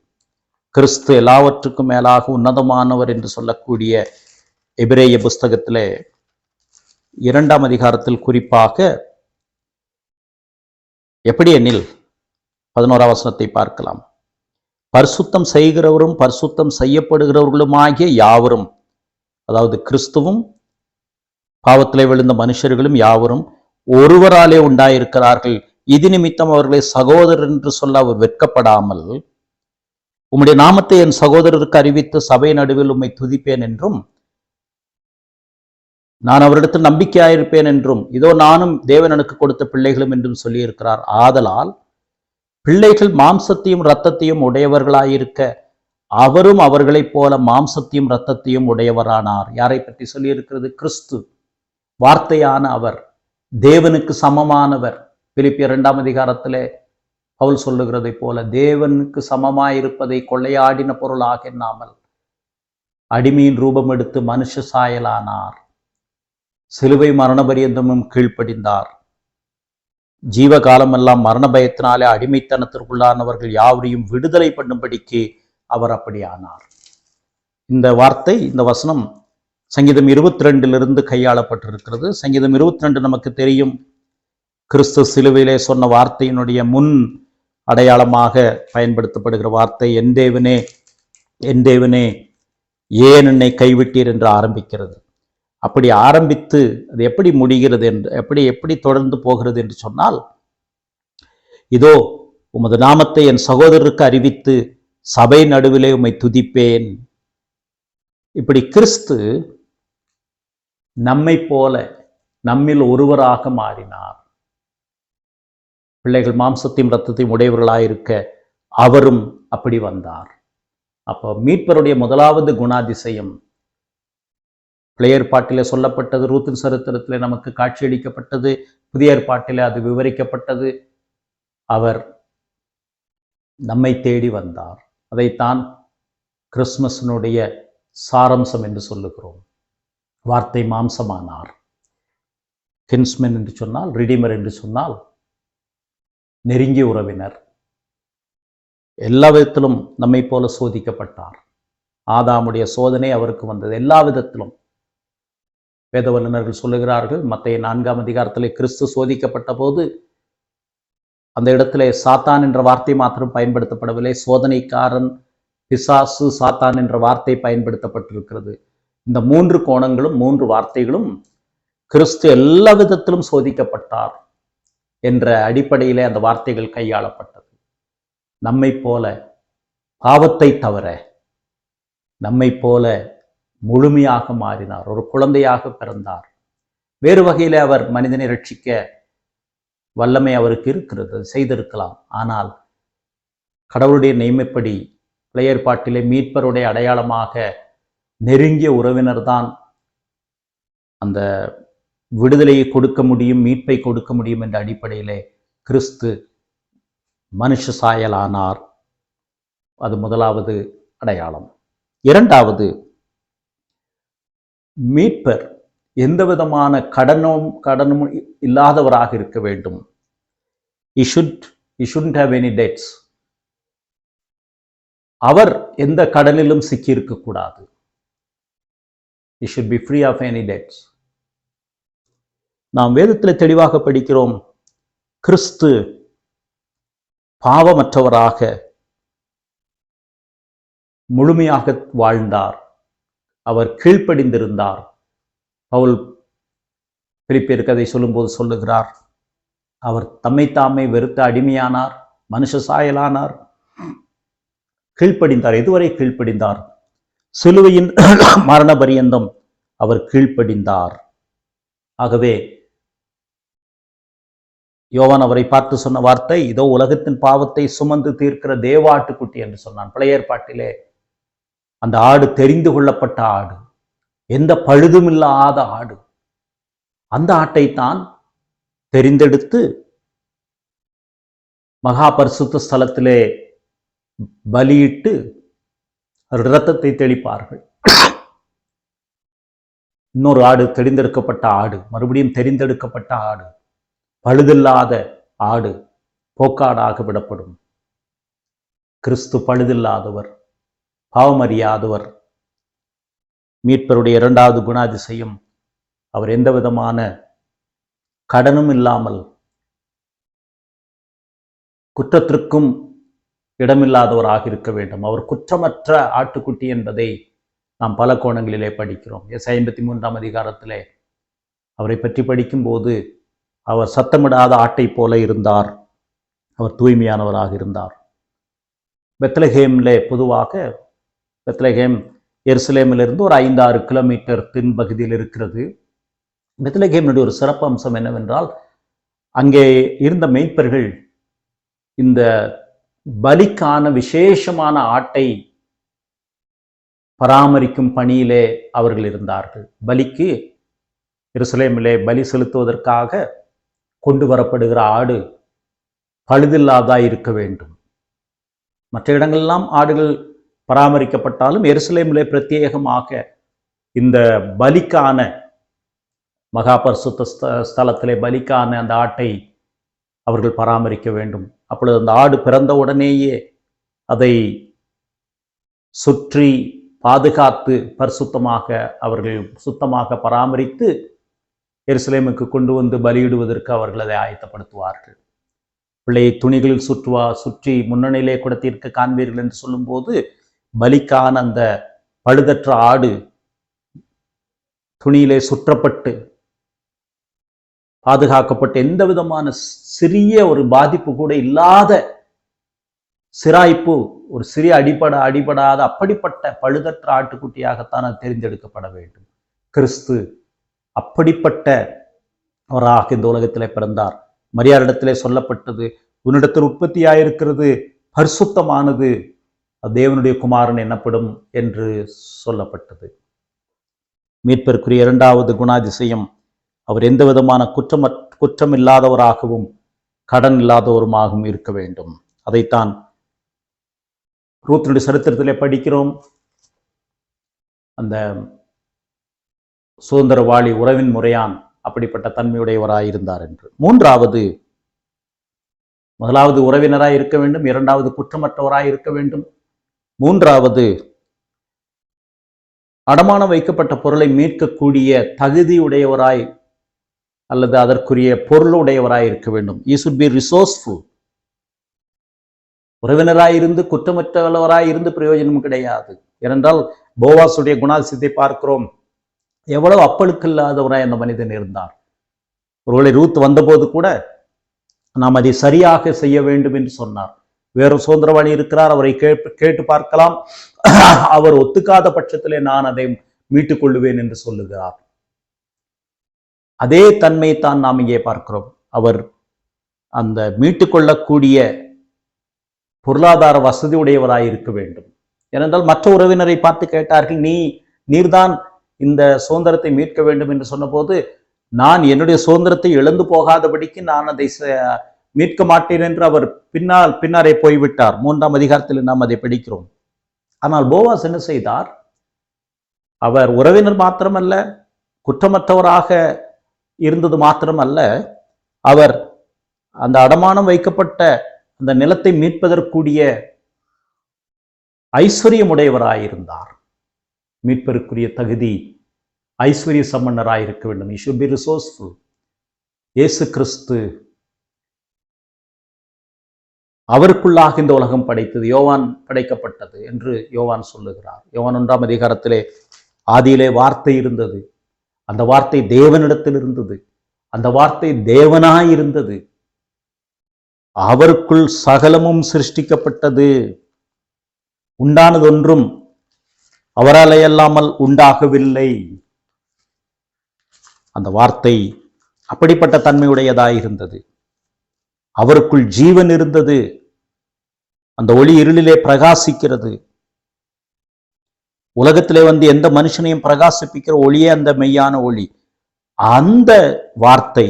கிறிஸ்து எல்லாவற்றுக்கும் மேலாக உன்னதமானவர் என்று சொல்லக்கூடிய எபிரேய புஸ்தகத்திலே 2ஆம் அதிகாரத்தில் குறிப்பாக எப்படி எனில் 11ஆம் வசனத்தை பார்க்கலாம். பரிசுத்தம் செய்கிறவரும் பரிசுத்தம் செய்யப்படுகிறவர்களுமாகிய யாவரும், அதாவது கிறிஸ்துவும் பாவத்திலே விழுந்த மனுஷர்களும் யாவரும் ஒருவராலே உண்டாயிருக்கிறார்கள். இது நிமித்தம் அவர்களை சகோதரர் என்று சொல்ல அவர் வெட்கப்படாமல், உம்முடைய நாமத்தை என் சகோதரருக்கு அறிவித்து சபை நடுவில் உம்மை துதிப்பேன் என்றும், நான் அவரிடத்தில் நம்பிக்கையாயிருப்பேன் என்றும், இதோ நானும் தேவன் எனக்கு கொடுத்த பிள்ளைகளும் என்றும் சொல்லியிருக்கிறார். ஆதலால் பிள்ளைகள் மாம்சத்தையும் இரத்தத்தையும் உடையவர்களாயிருக்க அவரும் அவர்களைப் போல மாம்சத்தையும் இரத்தத்தையும் உடையவரானார். யாரை பற்றி சொல்லியிருக்கிறது? கிறிஸ்து. வார்த்தையான அவர், தேவனுக்கு சமமானவர். பிலிப்பியர் 2ஆம் அதிகாரத்திலே பவுல் சொல்லுகிறதை போல, தேவனுக்கு சமமாயிருப்பதை கொள்ளையாடின பொருளாக எண்ணாமல் அடிமையின் ரூபம் எடுத்து மனுஷ சாயலானார். சிலுவை மரண பரியந்தமும் கீழ்ப்படிந்தார். ஜீவகாலமெல்லாம் மரண பயத்தினாலே அடிமைத்தனத்திற்குள்ளானவர்கள் யாவரையும் விடுதலை பண்ணும்படிக்கு அவர் அப்படியானார். இந்த வார்த்தை, இந்த வசனம் சங்கீதம் 22 கையாளப்பட்டிருக்கிறது. சங்கீதம் 22 நமக்கு தெரியும், கிறிஸ்து சிலுவையிலே சொன்ன வார்த்தையினுடைய முன் அடையாளமாக பயன்படுத்தப்படுகிற வார்த்தை, என் தேவனே என் தேவனே ஏன் என்னை கைவிட்டீர் என்று ஆரம்பிக்கிறது. அப்படி ஆரம்பித்து அது எப்படி முடிகிறது என்று, எப்படி தொடர்ந்து போகிறது என்று சொன்னால், இதோ உமது நாமத்தை என் சகோதரருக்கு அறிவித்து சபை நடுவிலே உம்மை துதிப்பேன். இப்படி கிறிஸ்து நம்மை போல நம்மில் ஒருவராக மாறினார். பிள்ளைகள் மாம்சத்தையும் இரத்தத்தையும் உடையவர்களாயிருக்க அவரும் அப்படி வந்தார். அப்போ மீட்பருடைய முதலாவது குணாதிசயம் பழைய ஏற்பாட்டிலே சொல்லப்பட்டது, ரூத்தின் சரித்திரத்திலே நமக்கு காட்சியளிக்கப்பட்டது, புதிய ஏற்பாட்டிலே அது விவரிக்கப்பட்டது. அவர் நம்மை தேடி வந்தார். அதைத்தான் கிறிஸ்துமஸினுடைய சாரம்சம் என்று சொல்லுகிறோம். வார்த்தை மாம்சமானார். கின்ஸ்மென் என்று சொன்னால், ரிடீமர் என்று சொன்னால் நெருங்கிய உறவினர். எல்லா விதத்திலும் நம்மை போல சோதிக்கப்பட்டார். ஆதாமுடைய சோதனை அவருக்கு வந்தது எல்லா விதத்திலும். வேத வல்லுநர்கள் சொல்லுகிறார்கள், மத்தேயு 4ஆம் அதிகாரத்திலே கிறிஸ்து சோதிக்கப்பட்ட போது அந்த இடத்திலே சாத்தான் என்ற வார்த்தை மாத்திரம் பயன்படுத்தப்படவில்லை. சோதனைக்காரன், பிசாசு, சாத்தான் என்ற வார்த்தை பயன்படுத்தப்பட்டிருக்கிறது. இந்த 3 கோணங்களும் 3 வார்த்தைகளும் கிறிஸ்து எல்லா விதத்திலும் சோதிக்கப்பட்டார் என்ற அடிப்படையிலே அந்த வார்த்தைகள் கையாளப்பட்டது. நம்மை போல பாவத்தை தவிர நம்மை போல முழுமையாக மாறினார். ஒரு குழந்தையாக பிறந்தார். வேறு வகையில் அவர் மனிதனை ரட்சிக்க வல்லமை அவருக்கு இருக்கிறது, செய்திருக்கலாம். ஆனால் கடவுளுடைய நியமப்படி பழைய ஏற்பாட்டிலே மீட்பருடைய அடையாளமாக நெருங்கிய உறவினர் தான் அந்த விடுதலையை கொடுக்க முடியும், மீட்பை கொடுக்க முடியும் என்ற அடிப்படையிலே கிறிஸ்து மனுஷ சாயலானார். அது முதலாவது அடையாளம். இரண்டாவது, மீட்பர் எந்த விதமான கடனும் இல்லாதவராக இருக்க வேண்டும். He shouldn't have any debts. அவர் எந்த கடனிலும் சிக்கி இருக்கக்கூடாது. He should be free of any debts. நாம் வேதத்தில் தெளிவாக படிக்கிறோம், கிறிஸ்து பாவமற்றவராக முழுமையாக வாழ்ந்தார். அவர் கீழ்ப்படிந்திருந்தார். பவுல் பிலிப்பியருக்கு அதை சொல்லும்போது சொல்லுகிறார், அவர் தம்மைத்தாமே வெறுத்த அடிமையானார், மனுஷ சாயலானார், கீழ்ப்படிந்தார். எதுவரை கீழ்ப்படிந்தார்? சிலுவையின் மரண பரியந்தம் அவர் கீழ்ப்படிந்தார். ஆகவே யோவான் அவரை பார்த்து சொன்ன வார்த்தை, இதோ உலகத்தின் பாவத்தை சுமந்து தீர்க்கிற தேவாட்டுக்குட்டி என்று சொன்னான். பழைய ஏற்பாட்டிலே அந்த ஆடு தெரிந்து கொள்ளப்பட்ட ஆடு. எந்த பழுதுமில்லாத ஆடு. அந்த ஆட்டை தான் தெரிந்தெடுத்து மகா பரிசுத்த ஸ்தலத்திலே பலியிட்டு இரத்தத்தை தெளிப்பார்கள். இன்னொரு ஆடு, தெரிந்தெடுக்கப்பட்ட ஆடு, மறுபடியும் தெரிந்தெடுக்கப்பட்ட ஆடு, பழுதில்லாத ஆடு போக்காடாக விடப்படும். கிறிஸ்து பழுதில்லாதவர், பாவமறியாதவர். மீட்பருடைய இரண்டாவது குணாதிசயம், அவர் எந்த விதமான கடனும் இல்லாமல், குற்றத்திற்கும் இடமில்லாதவராக இருக்க வேண்டும். அவர் குற்றமற்ற ஆட்டுக்குட்டி என்பதை நாம் பல கோணங்களிலே படிக்கிறோம். எஸ்ஐயா 53ஆம் அதிகாரத்திலே அவரை பற்றி படிக்கும்போது, அவர் சத்தமிடாத ஆட்டை போல இருந்தார், அவர் தூய்மையானவராக இருந்தார். பெத்லகேமிலே, பொதுவாக பெத்லகேம் எருசலேமிலிருந்து ஒரு 5-6 கிலோமீட்டர் தென்பகுதியில் இருக்கிறது. பெத்லகேமினுடைய ஒரு சிறப்பு அம்சம் என்னவென்றால், அங்கே இருந்த மேய்ப்பர்கள் இந்த பலிக்கான விசேஷமான ஆட்டை பராமரிக்கும் பணியிலே அவர்கள் இருந்தார்கள். பலிக்கு எருசலேமிலே பலி செலுத்துவதற்காக கொண்டு வரப்படுகிற ஆடு பழுதில்லாதா இருக்க வேண்டும். மற்ற இடங்களெல்லாம் ஆடுகள் பராமரிக்கப்பட்டாலும் எருசலேமிலே பிரத்யேகமாக இந்த பலிக்கான, மகா பரிசுத்த ஸ்தலத்திலே பலிக்கான அந்த ஆட்டை அவர்கள் பராமரிக்க வேண்டும். அப்பொழுது அந்த ஆடு பிறந்த உடனேயே அதை சுற்றி பாதுகாத்து பரிசுத்தமாக அவர்கள் சுத்தமாக பராமரித்து எருசலேமுக்கு கொண்டு வந்து பலியிடுவதற்கு அவர்கள் அதை ஆயத்தப்படுத்துவார்கள். பிள்ளையை துணிகளில் சுற்றி முன்னணியிலே குடத்திற்கு காண்பீர்கள் என்று சொல்லும்போது, பலிக்கான அந்த பழுதற்ற ஆடு துணியிலே சுற்றப்பட்டு பாதுகாக்கப்பட்டு எந்த விதமான சிறிய ஒரு பாதிப்பு கூட இல்லாத, சிராய்ப்பு, ஒரு சிறிய அடிபடாத அப்படிப்பட்ட பழுதற்ற ஆட்டுக்குட்டியாகத்தான் அது தெரிந்தெடுக்கப்பட வேண்டும். கிறிஸ்து அப்படிப்பட்ட அவராக இந்த உலகத்திலே பிறந்தார். மரியாளிடத்திலே சொல்லப்பட்டது, உன்னிடத்தில் உற்பத்தியாயிருக்கிறது பரிசுத்தமானது, தேவனுடைய குமாரன் எனப்படும் என்று சொல்லப்பட்டது. மீட்பருக்குரிய இரண்டாவது குணாதிசயம், அவர் எந்த விதமான குற்றம் இல்லாதவராகவும் கடன் இல்லாதவருமாகவும் இருக்க வேண்டும். அதைத்தான் ரூத்தினுடைய சரித்திரத்திலே படிக்கிறோம். அந்த சுதந்திரவாளி உறவின் முறையான் அப்படிப்பட்ட தன்மையுடையவராயிருந்தார் என்று. முதலாவது உறவினராய் இருக்க வேண்டும், இரண்டாவது குற்றமற்றவராய் இருக்க வேண்டும், மூன்றாவது அடமானம் வைக்கப்பட்ட பொருளை மீட்கக்கூடிய தகுதியுடையவராய் அல்லது அதற்குரிய பொருளுடையவராய் இருக்க வேண்டும். He should be resourceful. உறவினராயிருந்து குற்றமற்றவராயிருந்து பிரயோஜனம் கிடையாது. ஏனென்றால் போவாசுடைய குணாதிசயத்தை பார்க்கிறோம். எவ்வளவு அப்பழுக்கு இல்லாதவராய் அந்த மனிதன் இருந்தார். ஒருவேளை ரூத் வந்தபோது கூட நாம் அதை சரியாக செய்ய வேண்டும் என்று சொன்னார். வேறு சுதந்திரவாளி இருக்கிறார், அவரை கேட்டு பார்க்கலாம், அவர் ஒத்துக்காத பட்சத்திலே நான் அதை மீட்டுக் கொள்ளுவேன் என்று சொல்லுகிறார். அதே தன்மையைத்தான் நாம் இங்கே பார்க்கிறோம். அவர் அந்த மீட்டுக்கொள்ளக்கூடிய பொருளாதார வசதி உடையவராய் இருக்க வேண்டும். ஏனென்றால் மற்ற உறவினரை பார்த்து கேட்டார்கள், நீர்தான் இந்த சுதந்திரத்தை மீட்க வேண்டும் என்று சொன்னபோது, நான் என்னுடைய சுதந்திரத்தை இழந்து போகாதபடிக்கு நான் அதை மீட்க மாட்டேன் என்று அவர் பின்னாரே போய்விட்டார். 3ஆம் அதிகாரத்தில் நாம் அதை படிக்கிறோம். ஆனால் போவாஸ் என்ன செய்தார்? அவர் உறவினர் மாத்திரமல்ல, குற்றமற்றவராக இருந்தது மாத்திரமல்ல, அவர் அந்த அடமானம் வைக்கப்பட்ட அந்த நிலத்தை மீட்பதற்குரிய ஐஸ்வர்யமுடையவராயிருந்தார். மீட்பதற்குரிய தகுதி ஐஸ்வர்ய சம்பன்னராயிருக்க வேண்டும். He should be resourceful. இயேசு கிறிஸ்து அவருக்குள்ளாக இந்த உலகம் படைத்தது, யோவான் படைக்கப்பட்டது என்று யோவான் சொல்லுகிறார். யோவான் 1ஆம் அதிகாரத்திலே, ஆதியிலே வார்த்தை இருந்தது, அந்த வார்த்தை தேவனிடத்தில் இருந்தது, அந்த வார்த்தை தேவனாய் இருந்தது, அவருக்குள் சகலமும் சிருஷ்டிக்கப்பட்டது, உண்டானதொன்றும் அவராலே அல்லாமல் உண்டாகவில்லை. அந்த வார்த்தை அப்படிப்பட்ட தன்மையுடையதாய் இருந்தது. அவருக்குள் ஜீவன் இருந்தது, அந்த ஒளி இருளிலே பிரகாசிக்கிறது. உலகத்திலே வந்து எந்த மனுஷனையும் பிரகாசிப்பிக்கிற ஒளியே அந்த மெய்யான ஒளி. அந்த வார்த்தை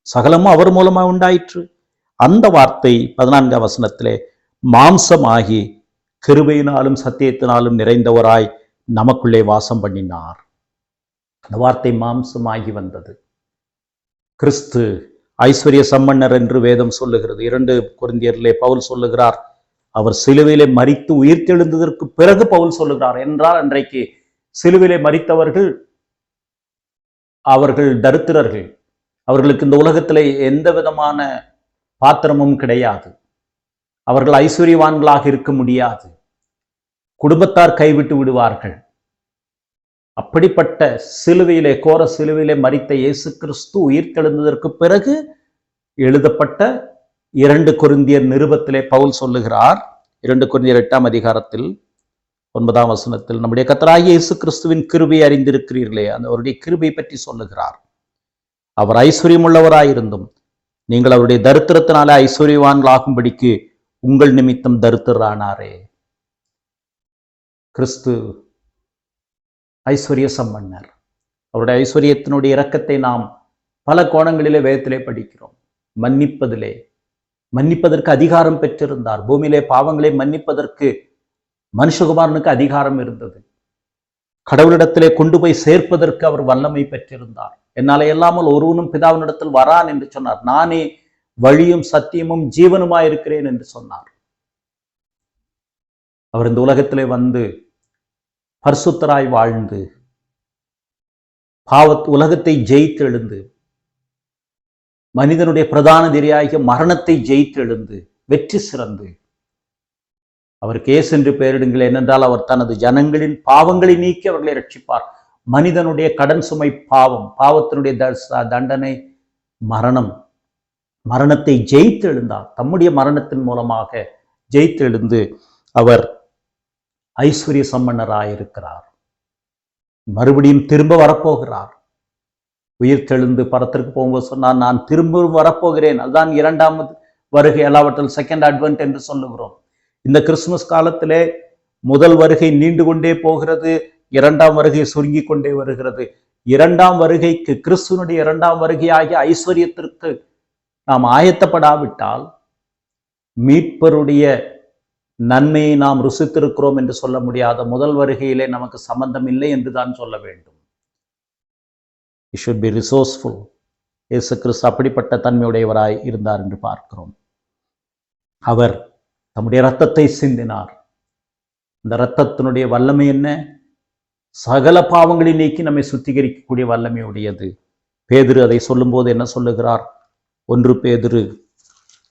சகலமும் அவர் மூலமா உண்டாயிற்று. அந்த வார்த்தை 14ஆம் வசனத்திலே மாம்சமாகி கிருபையினாலும் சத்தியத்தினாலும் நிறைந்தவராய் நமக்குள்ளே வாசம் பண்ணினார். அந்த வார்த்தை மாம்சமாகி வந்தது. கிறிஸ்து ஐஸ்வர்ய சம்பன்னர் என்று வேதம் சொல்லுகிறது. 2 கொரிந்தியரிலே பவுல் சொல்லுகிறார், அவர் சிலுவையிலே மரித்து உயிர்த்தெழுந்ததற்கு பிறகு பவுல் சொல்லுகிறார். என்றால் அன்றைக்கு சிலுவையிலே மரித்தவர்கள் அவர்கள் தரித்திரர்கள். அவர்களுக்கு இந்த உலகத்திலே எந்த விதமான பாத்திரமும் கிடையாது. அவர்கள் ஐஸ்வர்யவான்களாக இருக்க முடியாது. குடும்பத்தார் கைவிட்டு விடுவார்கள். அப்படிப்பட்ட சிலுவையிலே, கோர சிலுவையிலே மரித்த இயேசு கிறிஸ்து உயிர்த்தெழுந்ததற்கு பிறகு எழுதப்பட்ட 2 கொரிந்தியர் நிருபத்திலே பவுல் சொல்லுகிறார். 2 கொரிந்தியர் 8ஆம் அதிகாரத்தில் 9ஆம் வசனத்தில் நம்முடைய கர்த்தராகிய இயேசு கிறிஸ்துவின் கிருபையை அறிந்திருக்கிறீர்களே, அவருடைய கிருபை பற்றி சொல்லுகிறார். அவர் ஐஸ்வர்யம் உள்ளவராயிருந்தும் நீங்கள் அவருடைய தரித்திரத்தினாலே ஐஸ்வர்யவான்களாகும்படிக்கு உங்கள் நிமித்தம் தரித்திரானாரே. கிறிஸ்து ஐஸ்வர்ய சம்பன்னர். அவருடைய ஐஸ்வர்யத்தினுடைய இரக்கத்தை நாம் பல கோணங்களிலே வேதத்திலே படிக்கிறோம். மன்னிப்பதற்கு அதிகாரம் பெற்றிருந்தார். பூமியிலே பாவங்களை மன்னிப்பதற்கு மனுஷகுமாரனுக்கு அதிகாரம் இருந்தது. கடவுளிடத்திலே கொண்டு போய் சேர்ப்பதற்கு அவர் வல்லமை பெற்றிருந்தார். என்னாலே இல்லாமல் ஒருவனும் பிதாவினிடத்தில் வரான் என்று சொன்னார். நானே வழியும் சத்தியமும் ஜீவனுமாயிருக்கிறேன் என்று சொன்னார். அவர் இந்த உலகத்திலே வந்து பரிசுத்தராய் வாழ்ந்து உலகத்தை ஜெயித்து எழுந்து மனிதனுடைய பிரதான எதிரியாகிய மரணத்தை ஜெயித்து எழுந்து வெற்றி சிறந்து அவருக்கு இயேசு என்று பெயரிடுங்கள். ஏனென்றால் அவர் தனது ஜனங்களின் பாவங்களை நீக்கி அவர்களை ரட்சிப்பார். மனிதனுடைய கடன் சுமை பாவத்தினுடைய தண்டனை மரணத்தை ஜெயித்து எழுந்தார். தம்முடைய மரணத்தின் மூலமாக ஜெயித்து எழுந்து அவர் ஐஸ்வர்ய சம்பன்னராயிருக்கிறார். மறுபடியும் திரும்ப வரப்போகிறார். உயிர்த்தெழுந்து பரத்திற்கு போகும்போது சொன்னார், நான் திரும்ப வரப்போகிறேன். அதுதான் 2ஆவது வருகை, எல்லாவற்றில் செகண்ட் அட்வென்ட் என்று சொல்லுகிறோம். இந்த கிறிஸ்துமஸ் காலத்திலே முதல் வருகை நீண்டு கொண்டே போகிறது, 2ஆம் வருகை சுருங்கி கொண்டே வருகிறது. 2ஆம் வருகைக்கு, கிறிஸ்துவனுடைய 2ஆம் வருகையாகிய ஐஸ்வர்யத்திற்கு நாம் ஆயத்தப்படாவிட்டால் மீட்பருடைய நன்மையை நாம் ருசித்திருக்கிறோம் என்று சொல்ல முடியாத முதல் வருகையிலே நமக்கு சம்பந்தம் இல்லை என்று தான் சொல்ல வேண்டும். You should be resourceful. இயேசு கிறிஸ்து அப்படிப்பட்ட தன்மையுடையவராய் இருந்தார் என்று பார்க்கிறோம். அவர் தம்முடைய இரத்தத்தை சிந்தினார். இந்த இரத்தத்தினுடைய வல்லமை என்ன? சகல பாவங்களை நீக்கி நம்மை சுத்திகரிக்கக்கூடிய வல்லமை உடையது. பேதுரு அதை சொல்லும்போது என்ன சொல்லுகிறார்? 1 பேதுரு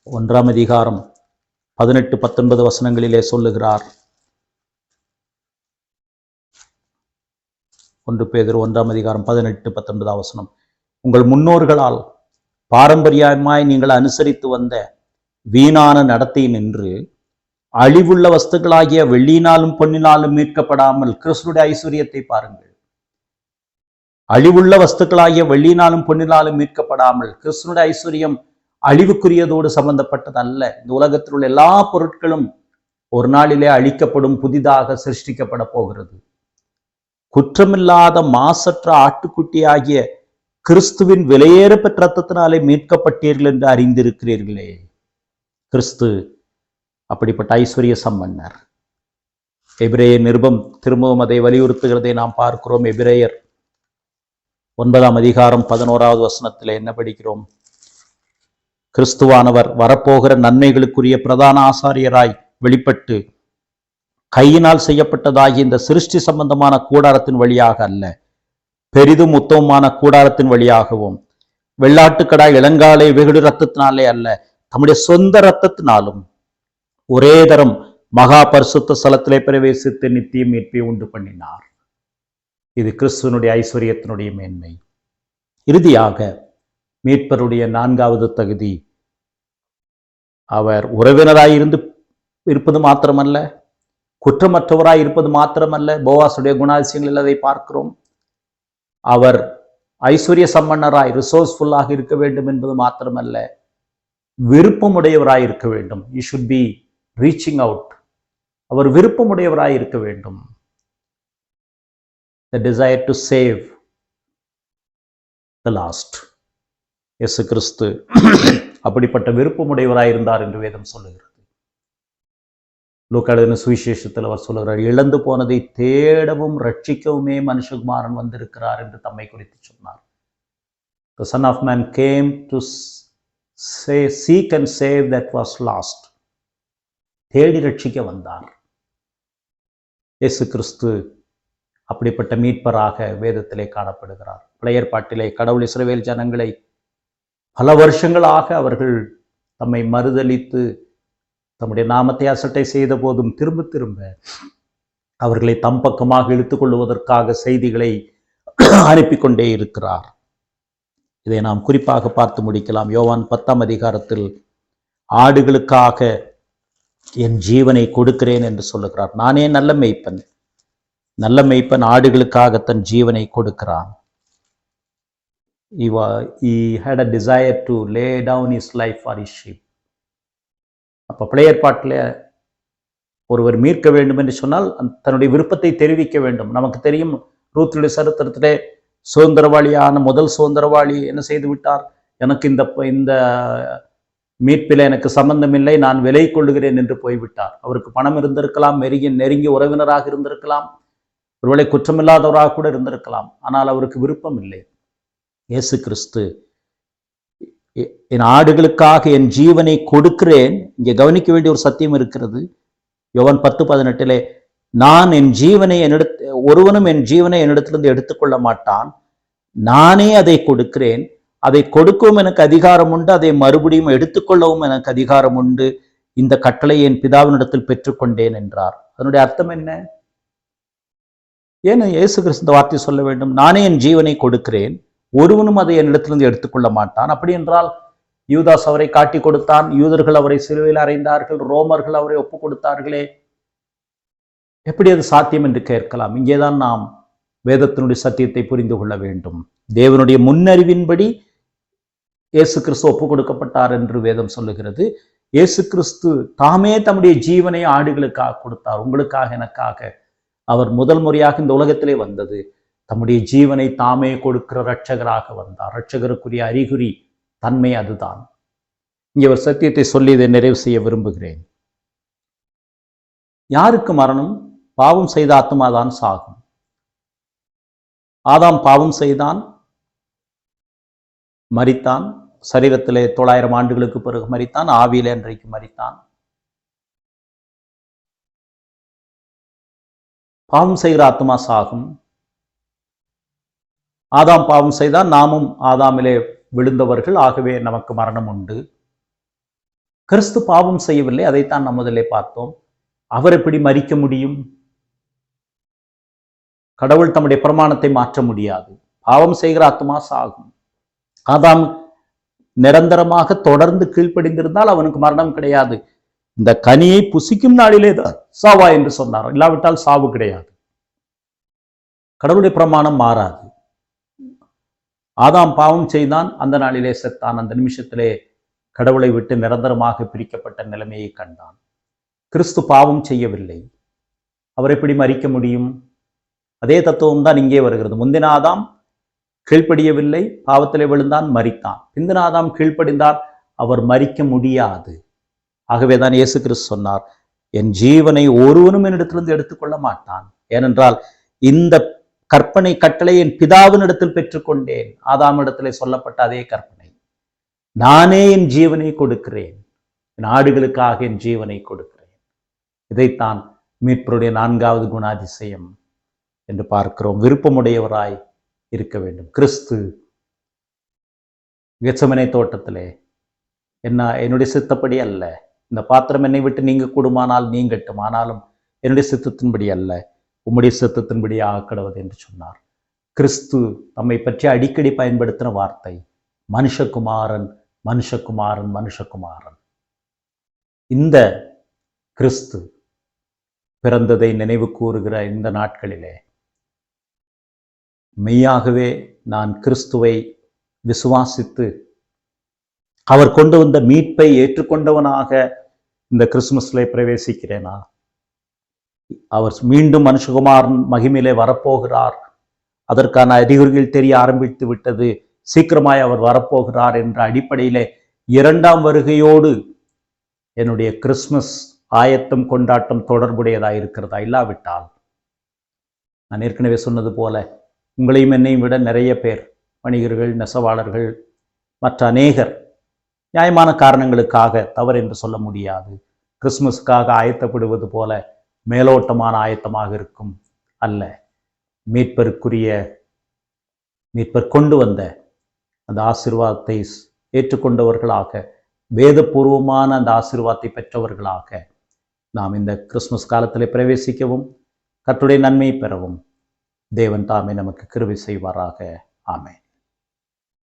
1ஆம் அதிகாரம் 18-19 வசனங்களிலே சொல்லுகிறார். 1 பேதுரு 1ஆம் அதிகாரம் 18-19 வசனம். உங்கள் முன்னோர்களால் பாரம்பரியமாய் நீங்கள் அனுசரித்து வந்த வீணான நடத்தை நின்று அழிவுள்ள வஸ்துக்களாகிய வெள்ளியினாலும் பொன்னினாலும் மீட்கப்படாமல் கிறிஸ்துடைய ஐஸ்வர்யத்தை பாருங்கள். அழிவுள்ள வஸ்துக்களாகிய வெள்ளியினாலும் பொன்னினாலும் மீட்கப்படாமல், கிறிஸ்துடைய ஐஸ்வர்யம் அழிவுக்குரியதோடு சம்பந்தப்பட்டது அல்ல. இந்த உலகத்தில் உள்ள எல்லா பொருட்களும் ஒரு நாளிலே அழிக்கப்படும், புதிதாக சிருஷ்டிக்கப்பட போகிறது. குற்றமில்லாத மாசற்ற ஆட்டுக்குட்டியாகிய கிறிஸ்துவின் விலையேற பெற்ற ரத்தத்தினாலே மீட்கப்பட்டீர்கள் என்று அறிந்திருக்கிறீர்களே. கிறிஸ்து அப்படிப்பட்ட ஐஸ்வர்ய சம்பன்னர். எபிரேயர் நிருபம் திரும்பவும் அதை வலியுறுத்துகிறதை நாம் பார்க்கிறோம். எபிரேயர் 9ஆம் அதிகாரம் 11ஆவது வசனத்திலே என்ன படிக்கிறோம்? கிறிஸ்துவானவர் வரப்போகிற நன்மைகளுக்குரிய பிரதான ஆசாரியராய் வெளிப்பட்டு கையினால் செய்யப்பட்டதாகி இந்த சிருஷ்டி சம்பந்தமான கூடாரத்தின் வழியாக அல்ல, பெரிதும் உத்தமமான கூடாரத்தின் வழியாகவும் வெள்ளாட்டுக்கடாய் இளங்காலை வெகுடு ரத்தத்தினாலே அல்ல, தம்முடைய சொந்த இரத்தத்தினாலும் ஒரே தரம் மகா பரிசுத்த ஸ்தலத்திலே பிரவேசித்து நித்திய மீட்பை உண்டு பண்ணினார். இது கிறிஸ்துவனுடைய ஐஸ்வர்யத்தினுடைய மேன்மை. இறுதியாக மீட்பருடைய 4வது தகுதி, அவர் உறவினராயிருந்து இருப்பது மாத்திரமல்ல, குற்றமற்றவராய் இருப்பது மாத்திரமல்ல. போவாசுடைய குணாதிசயங்களில் அதை பார்க்கிறோம். அவர் ஐஸ்வர்ய சம்பன்னராய் ரிசோர்ஸ்ஃபுல்லாக இருக்க வேண்டும் என்பது மாத்திரமல்ல, விருப்பமுடையவராய் இருக்க வேண்டும். You should be reaching out. அவர் விருப்பமுடையவராய் இருக்க வேண்டும். The desire to save the lost. இயேசு கிறிஸ்து அப்படிப்பட்ட விருப்பமுடையவராய் இருந்தார் என்று வேதம் சொல்லுகிறது. லூக்கா எழுதின சுவிசேஷத்தில் அவர் சொல்லுகிறார், இழந்து போனதை தேடவும் ரட்சிக்கவுமே மனுஷகுமாரன் வந்திருக்கிறார் என்று தம்மை குறித்து சொன்னார். The Son of Man came to seek and save that was lost. தேடி ரட்சிக்க வந்தார். இயேசு கிறிஸ்து அப்படிப்பட்ட மீட்பராக வேதத்திலே காணப்படுகிறார். பழைய ஏற்பாட்டிலே கடவுள் இஸ்ரவேல் ஜனங்களை பல வருஷங்களாக அவர்கள் தம்மை மறுதலித்து தம்முடைய நாமத்தை அசட்டை செய்த போதும் திரும்ப திரும்ப அவர்களை தம் பக்கமாக இழுத்துக் கொள்வதற்காக செய்திகளை அனுப்பி கொண்டே இருக்கிறார். இதை நாம் குறிப்பாக பார்த்து முடிக்கலாம். யோவான் 10ஆம் அதிகாரத்தில் ஆடுகளுக்காக என் ஜீவனை கொடுக்கிறேன் என்று சொல்லுகிறார். நானே நல்ல மேய்ப்பன், நல்ல மேய்ப்பன் ஆடுகளுக்காக தன் ஜீவனை கொடுக்கிறான். He had a desire to lay down his life for his sheep. அப்போ பழைய ஏற்பாட்டில் ஒருவர் மீட்க வேண்டும் என்று சொன்னால் தன்னுடைய விருப்பத்தை தெரிவிக்க வேண்டும். நமக்கு தெரியும், ரூத்துடைய சரித்திரத்திலே சுதந்திரவாளியான முதல் சுதந்திரவாளி என்ன செய்து விட்டார்? எனக்கு இந்த மீட்பில் எனக்கு சம்பந்தமில்லை, நான் விலை கொள்ளுகிறேன் என்று போய்விட்டார். அவருக்கு பணம் இருந்திருக்கலாம், நெருங்கிய உறவினராக இருந்திருக்கலாம், ஒருவேளை குற்றமில்லாதவராக கூட இருந்திருக்கலாம். ஆனால் அவருக்கு விருப்பம் இல்லை. இயேசு கிறிஸ்து என் ஆடுகளுக்காக என் ஜீவனை கொடுக்கிறேன். இங்கே கவனிக்க வேண்டிய ஒரு சத்தியம் இருக்கிறது. யோவான் 10:18 நான் என் ஜீவனை ஒருவனும் என் ஜீவனை என்னிடத்திலிருந்து எடுத்துக்கொள்ள மாட்டான், நானே அதை கொடுக்கிறேன், அதை கொடுக்கவும் எனக்கு அதிகாரம் உண்டு, அதை மறுபடியும் எடுத்துக்கொள்ளவும் எனக்கு அதிகாரம் உண்டு, இந்த கட்டளை என் பிதாவினிடத்தில் பெற்றுக்கொண்டேன் என்றார். அதனுடைய அர்த்தம் என்ன? ஏன் இயேசு கிறிஸ்து இந்த வார்த்தை சொல்ல வேண்டும்? நானே என் ஜீவனை கொடுக்கிறேன், ஒருவனும் அதை என்னிடத்திலிருந்து எடுத்துக்கொள்ள மாட்டான். அப்படி என்றால் யூதாஸ் அவரை காட்டி கொடுத்தான், யூதர்கள் அவரை சிலுவையில் அறைந்தார்கள், ரோமர்கள் அவரை ஒப்புக் கொடுத்தார்களே, எப்படி அது சாத்தியம் என்று கேட்கலாம். இங்கேதான் நாம் வேதத்தினுடைய சத்தியத்தை புரிந்து கொள்ள வேண்டும். தேவனுடைய முன்னறிவின்படி இயேசு கிறிஸ்து ஒப்புக் கொடுக்கப்பட்டார் என்று வேதம் சொல்லுகிறது. இயேசு கிறிஸ்து தாமே தம்முடைய ஜீவனை ஆடுகளுக்காக கொடுத்தார். உங்களுக்காக, எனக்காக அவர் முதல் முறையாக இந்த உலகத்திலே வந்தது. தம்முடைய ஜீவனை தாமே கொடுக்கிற இரட்சகராக வந்தார். இரட்சகருக்குரிய அறிகுறி தன்மை அதுதான். இங்கே ஒரு சத்தியத்தை சொல்லி இதை நிறைவு செய்ய விரும்புகிறேன். யாருக்கு மரணம்? பாவம் செய்த ஆத்மாதான் சாகும். ஆதாம் பாவம் செய்தான், மரித்தான். சரீரத்திலே 900 ஆண்டுகளுக்கு பிறகு மரித்தான், ஆவியிலே அன்றைக்கு மரித்தான். பாவம் செய்கிற ஆத்மா சாகும். ஆதாம் பாவம் செய்தான், நாமும் ஆதாமிலே விழுந்தவர்கள், ஆகவே நமக்கு மரணம் உண்டு. கிறிஸ்து பாவம் செய்யவில்லை, அதைத்தான் நாம் முதலே பார்த்தோம். அவர் எப்படி மரிக்க முடியும்? கடவுள் தம்முடைய பிரமாணத்தை மாற்ற முடியாது. பாவம் செய்கிற ஆத்மா சாகும். ஆதாம் நிரந்தரமாக தொடர்ந்து கீழ்ப்படிந்திருந்தால் அவனுக்கு மரணம் கிடையாது. இந்த கனியை புசிக்கும் நாளிலே தான் சாவா என்று சொன்னார், இல்லாவிட்டால் சாவு கிடையாது. கடவுளுடைய பிரமாணம் மாறாது. ஆதாம் பாவம் செய்தான், அந்த நாளிலே செத்தான். அந்த நிமிஷத்திலே கடவுளை விட்டு நிரந்தரமாக பிரிக்கப்பட்ட நிலைமையை கண்டான். கிறிஸ்து பாவம் செய்யவில்லை, அவர் எப்படி மரிக்க முடியும்? அதே தத்துவம் தான் இங்கே வருகிறது. முந்தின ஆதாம் கீழ்ப்படியவில்லை, பாவத்திலே விழுந்தான், மரித்தான். பிந்தின ஆதாம் கீழ்ப்படிந்தார், அவர் மரிக்க முடியாது. ஆகவேதான் இயேசு கிறிஸ்து சொன்னார், என் ஜீவனை ஒருவனும் என்னிடத்திலிருந்து எடுத்துக்கொள்ள மாட்டான். ஏனென்றால் இந்த கற்பனை கட்டளை என் பிதாவினிடத்தில் பெற்றுக்கொண்டேன். ஆதாமிடத்திலே சொல்லப்பட்ட அதே கற்பனை, நானே என் ஜீவனை கொடுக்கிறேன், என் ஆடுகளுக்காக என் ஜீவனை கொடுக்கிறேன். இதைத்தான் மீட்பருடைய 4வது குணாதிசயம் என்று பார்க்கிறோம். விருப்பமுடையவராய் இருக்க வேண்டும். கிறிஸ்து கெத்செமனே தோட்டத்திலே என்னுடைய சித்தப்படி அல்ல, இந்த பாத்திரம் என்னை விட்டு நீங்க கூடுமானால் நீங்கட்டும், ஆனாலும் என்னுடைய சித்தத்தின்படி அல்ல, உம்முடைய சித்தத்தின்படி ஆக்கடவது என்று சொன்னார். கிறிஸ்து தம்மை பற்றி அடிக்கடி பயன்படுத்தின வார்த்தை மனுஷகுமாரன், மனுஷகுமாரன், மனுஷகுமாரன். இந்த கிறிஸ்து பிறந்ததை நினைவு கூறுகிற இந்த நாட்களிலே மெய்யாகவே நான் கிறிஸ்துவை விசுவாசித்து அவர் கொண்டு வந்த மீட்பை ஏற்றுக்கொண்டவனாக இந்த கிறிஸ்துமஸ்ல பிரவேசிக்கிறேனா? அவர் மீண்டும் மனுஷகுமாரன் மகிமையிலே வரப்போகிறார், அதற்கான அறிகுறிகள் தெரிய ஆரம்பித்து விட்டது, சீக்கிரமாய் அவர் வரப்போகிறார் என்ற அடிப்படையிலே இரண்டாம் வருகையோடு என்னுடைய கிறிஸ்மஸ் ஆயத்தம் கொண்டாட்டம் தொடர்புடையதாக இருக்கிறதா? இல்லாவிட்டால் நான் ஏற்கனவே சொன்னது போல உங்களையும் என்னையும் விட நிறைய பேர், வணிகர்கள், நெசவாளர்கள், மற்ற அநேகர் நியாயமான காரணங்களுக்காக, தவறு என்று சொல்ல முடியாது, கிறிஸ்மஸுக்காக ஆயத்தப்படுவது போல மேலோட்டமான ஆயத்தமாக இருக்கும் அல்ல. மீட்பர் கொண்டு வந்த அந்த ஆசீர்வாதத்தை ஏற்றுக்கொண்டவர்களாக, வேதபூர்வமான அந்த ஆசீர்வாதத்தை பெற்றவர்களாக நாம் இந்த கிறிஸ்மஸ் காலத்தில் பிரவேசிக்கவும் கர்த்தருடைய நன்மையை பெறவும் தேவன் தாமே நமக்கு கிருபை செய்வாராக. ஆமென்.